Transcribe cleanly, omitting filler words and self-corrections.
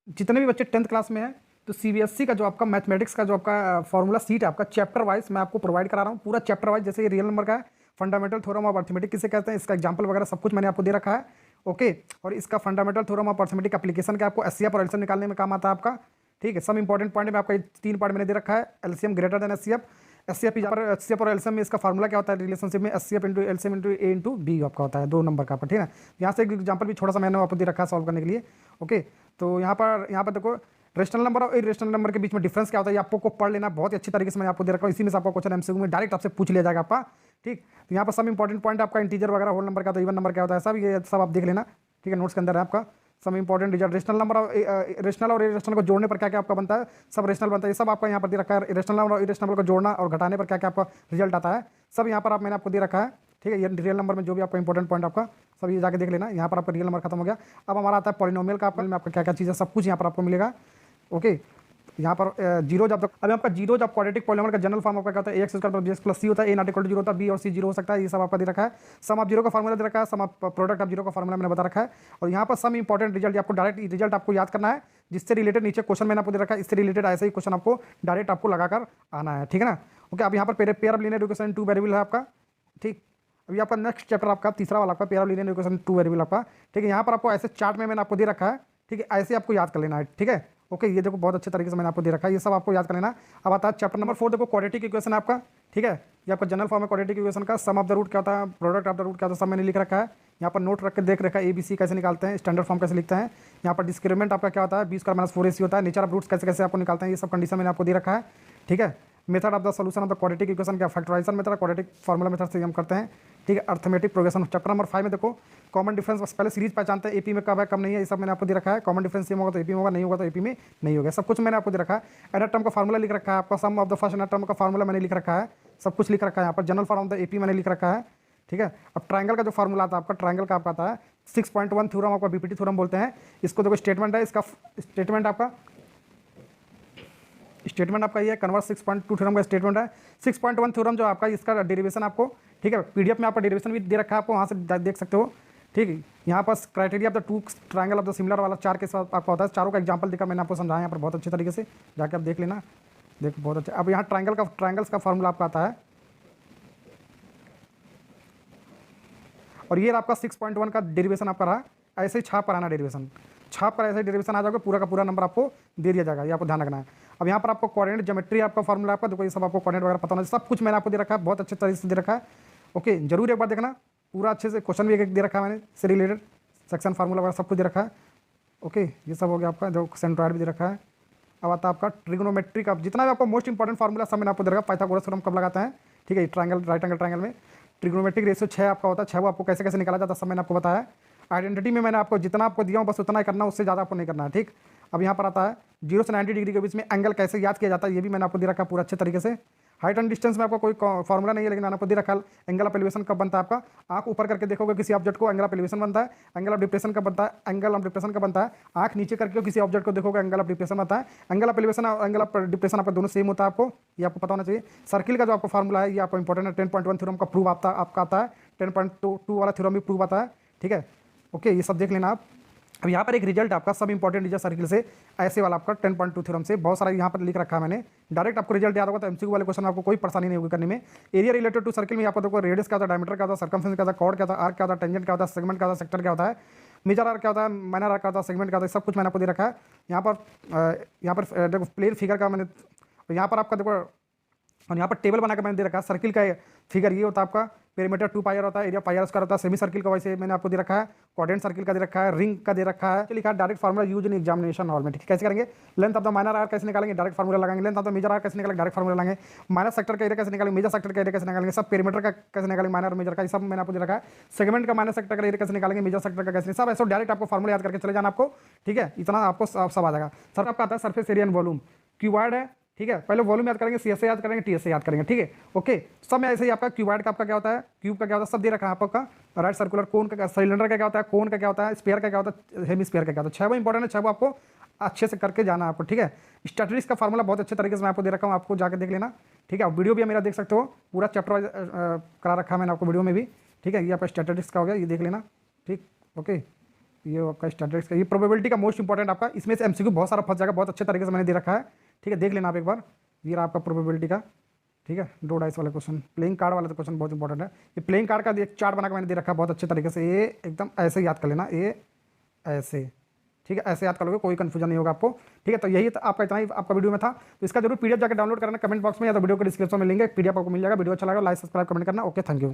जितने भी बच्चे 10th क्लास में हैं, तो सीबीएसई का जो आपका मैथमेटिक्स का जो आपका फॉर्मूला सीट है आपका, चैप्टर वाइज मैं आपको प्रोवाइड करा रहा हूँ, पूरा चैप्टर वाइज। जैसे ये रियल नंबर का है, फंडामेंटल थ्योरम ऑफ अर्थमेटिक किसे कहते हैं, इसका एग्जांपल वगैरह सब कुछ मैंने आपको दे रखा है। ओके, और इसका fundamental theorem of arithmetic application का आपको एचसीएफ और एलसीएम निकालने में काम आता है आपका। ठीक है, सब इंपॉर्टेंट पॉइंट में आपका 3 पार्ट मैंने दे रखा है। LCM greater than HCF, HCF पर एचसीएफ और एलसीएम में इसका फार्मूला क्या होता है रिलेशनशिप में, एचसीएफ इंटू एलसीएम इंटू ए इंटू बी आपका होता है 2 नंबर का। ठीक है, यहाँ से एक एग्जाम्पल भी छोटा सा मैंने आपको दे रखा है सॉल्व करने के लिए। ओके, तो यहाँ पर देखो रेशनल नंबर और इरेशनल नंबर के बीच में डिफरेंस क्या होता है, ये आपको पढ़ लेना बहुत ही अच्छी तरीके से मैंने आपको दे रखा है। इसी में से आपका क्वेश्चन एमसीक्यू में डायरेक्ट आपसे पूछ लिया जाएगा आपका। ठीक, तो यहाँ पर सब इंपॉर्टेंट पॉइंट आपका इंटीजर वगैरह होल नंबर का, तो इवन नंबर क्या होता है, सब ये सब आप देख लेना। ठीक है, नोट्स के अंदर है आपका सब इंपॉर्टेंट रिजल्ट। रेशनल नंबर और रेशनल और इरेशनल को जोड़ने पर क्या क्या आपका बनता है, सब रेशनल बनता है, ये सब आपका यहाँ पर दे रखा है। रेशनल नंबर और इरेशनल को जोड़ना और घटाने पर क्या क्या आपका रिजल्ट आता है, सब यहाँ पर मैंने आपको दे रखा है। ठीक है, ये रियल नंबर में जो भी आपका इंपॉर्टेंट पॉइंट आपका सब ये जाके देख लेना। यहाँ पर आपका रियल नंबर खत्म हो गया। अब हमारा आता है पॉलिनोमियल का, में आपका क्या क्या चीज़ है सब कुछ यहाँ पर आपको मिलेगा। ओके, यहाँ पर जीरो जब तक, अभी आपका जीरो जब क्वाड्रेटिक पॉलिनोमियल का जनरल फॉर्म आपका क्या होता है, ax square plus b plus c होता है, a not equal to zero होता है, b और c जीरो हो सकता है, ये सब आपका दे रखा है। सम ऑफ जीरो का फॉर्मूला दे रखा है, सम ऑफ प्रोडक्ट ऑफ जीरो का फॉर्मूला मैंने बता रखा है। और यहाँ पर सम इंपॉर्टेंट रिजल्ट आपको डायरेक्ट रिजल्ट आपको याद करना है, जिससे रिलेटेड नीचे क्वेश्चन मैंने आपको दे रखा है, इससे रिलेटेड ऐसे ही क्वेश्चन आपको डायरेक्ट आपको लगाकर आना है। ठीक है ना। ओके, अब यहाँ पर pair of linear equation 2 variable है आपका। ठीक, अभी आपका नेक्स्ट चैप्टर आपका तीसरा वाला आपका pair of linear equation 2 variable आपका। ठीक है, यहाँ पर आपको ऐसे चार्ट में मैंने आपको दे रखा है। ठीक है, ऐसे आपको याद कर लेना है। ठीक है, ओके, ये देखो बहुत अच्छे तरीके से मैंने आपको दे रखा है, ये सब आपको याद कर लेना। अब आता है चैप्टर नंबर 4, देखो क्वाड्रेटिक इक्वेशन आपका। ठीक है, ये आपका जनरल फॉर्म है क्वाड्रेटिक इक्वेशन का। सम ऑफ द रूट क्या होता है, प्रोडक्ट ऑफ द रूट क्या होता है, सब मैंने लिख रखा है। यहाँ पर नोट रख के देख रखा है ABC कैसे निकालते हैं, स्टैंडर्ड फॉर्म कैसे लिखते हैं। यहाँ पर डिस्क्रिमिनेंट आपका क्या होता है, B² - 4AC होता है। नेचर ऑफ रूट्स कैसे कैसे आपको निकालते हैं, ये सब कंडीशन मैंने आपको दे रखा है। ठीक है, method of the solution of the quadratic equation क्या, factorization method, quadratic formula method से हम करते हैं। ठीक है, अर्थमेटिक प्रोग्रेशन। चैप्टर नंबर 5 में देखो कॉमन डिफरेंस, पहले सीरीज पहचानते हैं AP में कब है कब नहीं है, ये सब मैंने आपको दे रखा है। कॉमन डिफरेंस सेम होगा तो AP में होगा, नहीं होगा तो AP में नहीं होगा, सब कुछ मैंने आपको दे रखा है। एनर टर्म का फार्मूला लिख रखा है आपका, सम ऑफ द फर्स्ट एनर टर्म का फार्मूला मैंने लिख रखा है, सब कुछ लिख रखा है यहाँ पर। General form of the AP मैंने लिख रखा है। ठीक है, अब ट्रायंगल का जो फार्मूला आता है आपका, ट्रायंगल का आपका आता है 6.1 थ्योरम आपका, BPT थ्योरम बोलते हैं इसको। देखो स्टेटमेंट है इसका, स्टेटमेंट आपका ये कन्वर्स 6.2 थ्योरम का स्टेटमेंट है। 6.1 थ्योरम जो आपका, इसका डेरिवेशन आपको, ठीक है, PDF में आपका डेरिवेशन भी दे रखा है, आपको वहाँ से देख सकते हो। ठीक है, यहाँ पर criteria of the 2 triangle of the similar वाला 4 के साथ आपका होता है। चारों का एग्जांपल देकर मैंने आपको समझाया यहाँ पर बहुत अच्छे तरीके से, जाके आप देख लेना। देखो बहुत अच्छा। अब यहाँ ट्रायंगल्स का फार्मूला आपका आता है, और ये आपका 6.1 का डेरिवेशन आपका रहा। ऐसे ही छाप पर आना डेरिवेशन, छाप पर ऐसे डेरिवेशन आ जाएगा, पूरा का पूरा नंबर आपको दे दिया जाएगा, ये आपको ध्यान रखना है। अब यहाँ पर आपको कोऑर्डिनेट ज्योमेट्री आपका फार्मूला आपका, देखो ये सब आपको कोऑर्डिनेट वगैरह पता होना, सब कुछ मैंने आपको दे रखा है, बहुत अच्छे तरीके से दे रखा है। ओके, जरूर एक बार देखना पूरा अच्छे से, क्वेश्चन भी एक दे रखा है मैंने से रिलेटेड, सेक्शन फार्मूला वगैरह सब कुछ दे रखा है। ओके, ये सब हो गया आपका, जो सेंट्रॉइड भी दे रखा है। अब आता है आपका ट्रिग्नोमेट्री का, जितना भी आपको मोस्ट इंपॉर्टेंट फार्मूला सब मैंने आपको दे रखा है। पाइथागोरस थ्योरम कब लगाते हैं, ठीक है, ट्रायंगल, राइट एंगल ट्रायंगल में ट्रिग्नोमेट्रिक रेशियो 6 आपका होता है। 6 आपको कैसे कैसे निकाला जाता है सब मैंने आपको बताया। आइडेंटिटी में मैंने आपको जितना आपको दिया हूँ बस उतना ही करना, उससे ज़्यादा आपको नहीं करना है। ठीक, अब यहाँ पर आता है 0 से 90 डिग्री के बीच में एंगल कैसे याद किया जाता है, ये भी मैंने आपको दे रखा है पूरा अच्छे तरीके से। हाइट एंड डिस्टेंस में आपको कोई फॉर्मूला नहीं है, लेकिन मैंने आपको दे रखा है। एंगल ऑफ एलिवेशन कब बनता है आपका, आंख ऊपर करके देखोगे किसी ऑब्जेक्ट को, एंगल ऑफ एलिवेशन बनता है। एंगल ऑफ डिप्रेशन कब बनता है, एंगल ऑफ डिप्रेशन कब बनता है, आंख नीचे करके किसी ऑब्जेक्ट को देखोगे, एंगल ऑफ डिप्रेशन बनता है। एंगल ऑफ एलिवेशन और एंगल ऑफ डिप्रेशन आपका दोनों सेम होता है, आपको ये आपको पता होना चाहिए। सर्किल का जो आपका फार्मूला है ये आपको इंपॉर्टेंट है। 10.1 थ्योरम का प्रूव आपका आता है, 10.2 वाला थ्योरम भी प्रूव आता है। ठीक है, ओके, ये सब देख लेना आप। अब यहाँ पर एक रिजल्ट आपका, सब इंपॉर्टेंट रिजल्ट सर्किल से ऐसे वाला आपका 10.2 थ्योरम से, बहुत सारा यहाँ पर लिख रखा है मैंने। डायरेक्ट आपको रिजल्ट याद होगा तो MCQ वाले क्वेश्चन आपको कोई परेशानी नहीं होगी करने में। एरिया रिलेटेड टू सर्किल में आपको देखो रेडियस क्या होता है, डायमीटर क्या होता है, सर्कमफरेंस क्या होता है, कॉर्ड क्या होता है, आर्क क्या होता है, टेंजेंट क्या होता है, सेगमेंट क्या होता है, सेक्टर क्या होता है, मेजर आर्क क्या होता है, माइनर आर्क क्या होता है, सेगमेंट क्या होता है, सब कुछ मैंने आपको दे रखा है। यहाँ पर देखो प्लेन फिगर का मैंने, यहाँ पर आपका देखो, और यहाँ पर टेबल बनाकर मैंने दे रखा है। सर्किल का फिगर ये होता है आपका, पेरीमीटर 2 पाई होता है, एरिया पाई स्क्वायर होता है। सेमी सर्किल का वैसे मैंने आपको दे रखा है, क्वाड्रेंट सर्किल का दे रखा है, रिंग का दे रखा है। लिखा है direct formula use in examination hall में। ठीक है, कैसे करेंगे, length of the minor arc कैसे निकालेंगे, डायरेक्ट फार्मूला लगाएंगे। Length of the major arc कैसे निकालेंगे, डायरेक्ट फार्मूला लगाएंगे। माइनर सेक्टर का एरिया कैसे निकालेंगे, मेजर सेक्टर का एरिया कैसे निकालेंगे, सब पेरीमीटर का कैसे निकालेंगे, माइनर मेजर का, ये सब मैंने आपको दे रखा है। सेगमेंट का माइनर सेक्टर का एरिया कैसे निकालेंगे, मेजर सेक्टर का कैसे, सब ऐसे डायरेक्ट आपको फार्मूला याद करके चले जाना आपको। ठीक है, इतना आपको सब आ जाएगा। सर आपका आता है surface area and volume, cuboid है। ठीक है, पहले वॉल्यूम याद करेंगे, CS याद करेंगे, TS याद करेंगे। ठीक है, ओके, सब में ऐसे ही आपका क्यूबॉइड का आपका क्या होता है, क्यूब का क्या होता है, सब दे रखा है आपका। राइट सर्कुलर, कोन का, सिलेंडर का क्या होता है, कोन का क्या होता है, स्पेयर का क्या होता है, हेमी स्पेयर का क्या होता है। 6 इंपॉर्टेंट है, 6 आपको अच्छे से करके जाना है आपको। ठीक है, स्टैटिस्टिक्स का फार्मूला बहुत अच्छे तरीके से मैं आपको दे रखा हूँ, आपको जाकर देख लेना। ठीक है, वीडियो भी मेरा देख सकते हो, पूरा चैप्टर वाइज करा रखा है मैंने आपको वीडियो में भी। ठीक है, ये आपका स्टैटिस्टिक्स का हो गया, ये देख लेना। ठीक, ओके, ये आपका स्टैटिस्टिक्स का, ये प्रोबेबिलिटी का मोस्ट इंपॉर्टेंट आपका, इसमें से एमसीक्यू बहुत सारा फंस जाएगा, बहुत अच्छे तरीके से मैंने दे रखा है। ठीक है, देख लेना आप एक बार, ये रहा आपका प्रोबेबिलिटी का। ठीक है, 2 डाइस वाला क्वेश्चन, प्लेइंग कार्ड वाला तो क्वेश्चन बहुत इंपॉर्टेंट है। ये प्लेइंग कार्ड का एक चार्ट बना के मैंने दे रखा है बहुत अच्छे तरीके से, ये एकदम ऐसे याद कर लेना, ये ऐसे। ठीक है, ऐसे याद कर लोगे, कोई कंफ्यूजन नहीं होगा आपको। ठीक है, तो यही आपका इतना ही आपका वीडियो में था। तो इसका जरूर पीडीएफ जाकर डाउनलोड करना, कमेंट बॉक्स में या तो वीडियो को डिस्क्रिप्शन में लिंक है, पीडीएफ आपको मिल जाएगा। वीडियो अच्छा लगा लाइक सब्सक्राइब कमेंट करना। Okay, thank you.